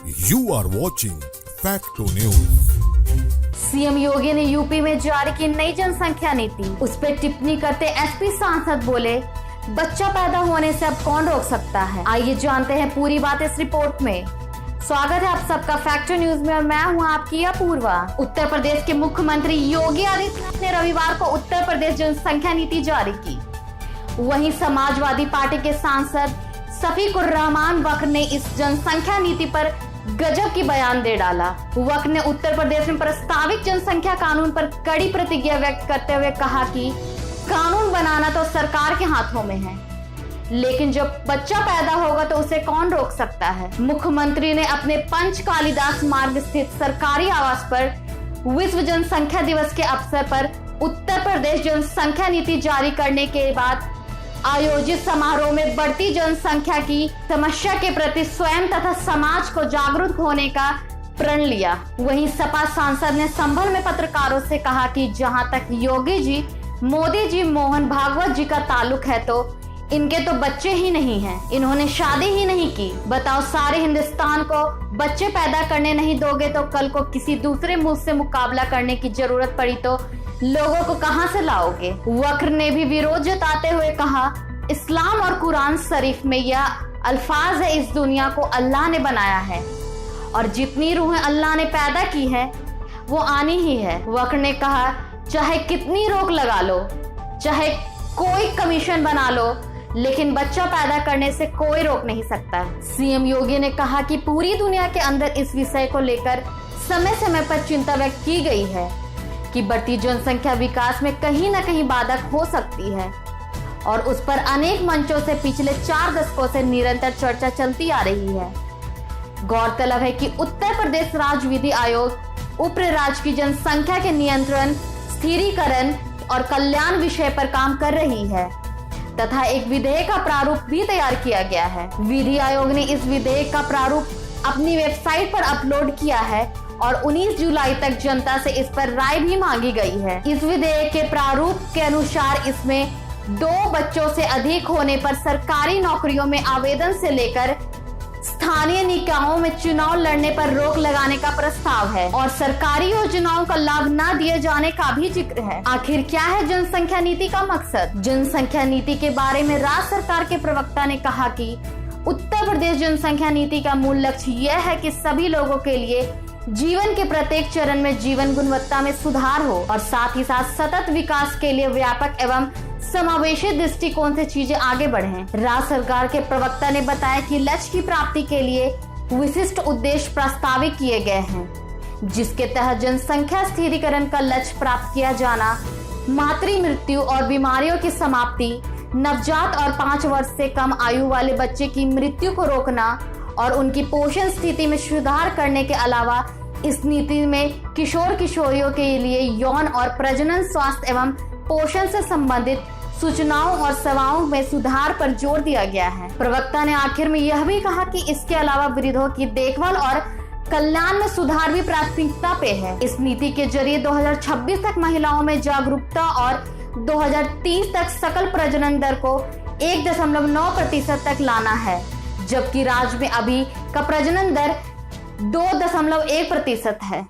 You are watching Facto News। CM Yogi ने UP में जारी की नई जनसंख्या नीति, उस पर टिप्पणी करते एसपी सांसद बोले, बच्चा पैदा होने से अब कौन रोक सकता है। आइए जानते हैं पूरी बात इस रिपोर्ट में। स्वागत है आप सबका फैक्टो न्यूज में और मैं हूं आपकी अपूर्वा। उत्तर प्रदेश के मुख्यमंत्री योगी आदित्यनाथ ने रविवार को उत्तर प्रदेश जनसंख्या नीति जारी की। वहीं समाजवादी पार्टी के सांसद शफीकुर रहमान वक्र ने इस जनसंख्या नीति पर गजब की बयान दे डाला। वक्र ने उत्तर प्रदेश में प्रस्तावित जनसंख्या कानून पर कड़ी प्रतिक्रिया व्यक्त करते हुए कहा कि कानून बनाना तो सरकार के हाथों में है, लेकिन जब बच्चा पैदा होगा तो उसे कौन रोक सकता है। मुख्यमंत्री ने अपने पंच कालिदास मार्ग स्थित सरकारी आवास पर विश्व जनसंख्या दिवस के अवसर पर उत्तर प्रदेश जनसंख्या नीति जारी करने के बाद आयोजित समारोह में बढ़ती जनसंख्या की समस्या के प्रति स्वयं तथा समाज को जागरूक होने का प्रण लिया। वहीं सपा सांसद ने संभल में पत्रकारों से कहा कि जहां तक योगी जी, मोदी जी, मोहन भागवत जी का ताल्लुक है तो इनके तो बच्चे ही नहीं हैं, इन्होंने शादी ही नहीं की। बताओ, सारे हिंदुस्तान को बच्चे पैदा करने नहीं दोगे तो कल को किसी दूसरे मुल्क से मुकाबला करने की जरूरत पड़ी तो लोगों को कहां से लाओगे। वक्र ने भी विरोध जताते हुए कहा, इस्लाम और कुरान शरीफ में यह अल्फाज है, इस दुनिया को अल्लाह ने बनाया है और जितनी रूहें अल्लाह ने पैदा की है वो आनी ही है। वक्र ने कहा, चाहे कितनी रोक लगा लो, चाहे कोई कमीशन बना लो, लेकिन बच्चा पैदा करने से कोई रोक नहीं सकता। सीएम योगी ने कहा कि पूरी दुनिया के अंदर इस विषय को लेकर समय समय पर चिंता व्यक्त की गई है कि बढ़ती जनसंख्या विकास में कहीं न कहीं बाधक हो सकती है और उस पर अनेक मंचों से पिछले 4 दशकों से निरंतर चर्चा चलती आ रही है। गौरतलब है कि उत्तर प्रदेश राज्य विधि आयोग उप राज्य की जनसंख्या के नियंत्रण, स्थिरीकरण और कल्याण विषय पर काम कर रही है तथा एक विधेयक का प्रारूप भी तैयार किया गया है। विधि आयोग ने इस विधेयक का प्रारूप अपनी वेबसाइट पर अपलोड किया है और 19 जुलाई तक जनता से इस पर राय भी मांगी गई है। इस विधेयक के प्रारूप के अनुसार इसमें 2 बच्चों से अधिक होने पर सरकारी नौकरियों में आवेदन से लेकर स्थानीय निकायों में चुनाव लड़ने पर रोक लगाने का प्रस्ताव है और सरकारी योजनाओं का लाभ न दिए जाने का भी जिक्र है। आखिर क्या है जनसंख्या नीति का मकसद? जनसंख्या नीति के बारे में राज्य सरकार के प्रवक्ता ने कहा कि उत्तर प्रदेश जनसंख्या नीति का मूल लक्ष्य यह है कि सभी लोगों के लिए जीवन के प्रत्येक चरण में जीवन गुणवत्ता में सुधार हो और साथ ही साथ सतत विकास के लिए व्यापक एवं समावेशी दृष्टिकोण से चीजें आगे बढ़ें। राज्य सरकार के प्रवक्ता ने बताया कि लक्ष्य की प्राप्ति के लिए विशिष्ट उद्देश्य प्रस्तावित किए गए हैं, जिसके तहत जनसंख्या स्थिरीकरण का लक्ष्य प्राप्त किया जाना, मातृ मृत्यु और बीमारियों की समाप्ति, नवजात और 5 वर्ष से कम आयु वाले बच्चे की मृत्यु को रोकना और उनकी पोषण स्थिति में सुधार करने के अलावा इस नीति में किशोर किशोरियों के लिए यौन और प्रजनन स्वास्थ्य एवं पोषण से संबंधित सूचनाओं और सेवाओं में सुधार पर जोर दिया गया है। प्रवक्ता ने आखिर में यह भी कहा कि इसके अलावा वृद्धों की देखभाल और कल्याण में सुधार भी प्राथमिकता पे है। इस नीति के जरिए 2026 तक महिलाओं में जागरूकता और 2030 तक सकल प्रजनन दर को 1.9% तक लाना है, जबकि राज्य में अभी का प्रजनन दर 2.1% है।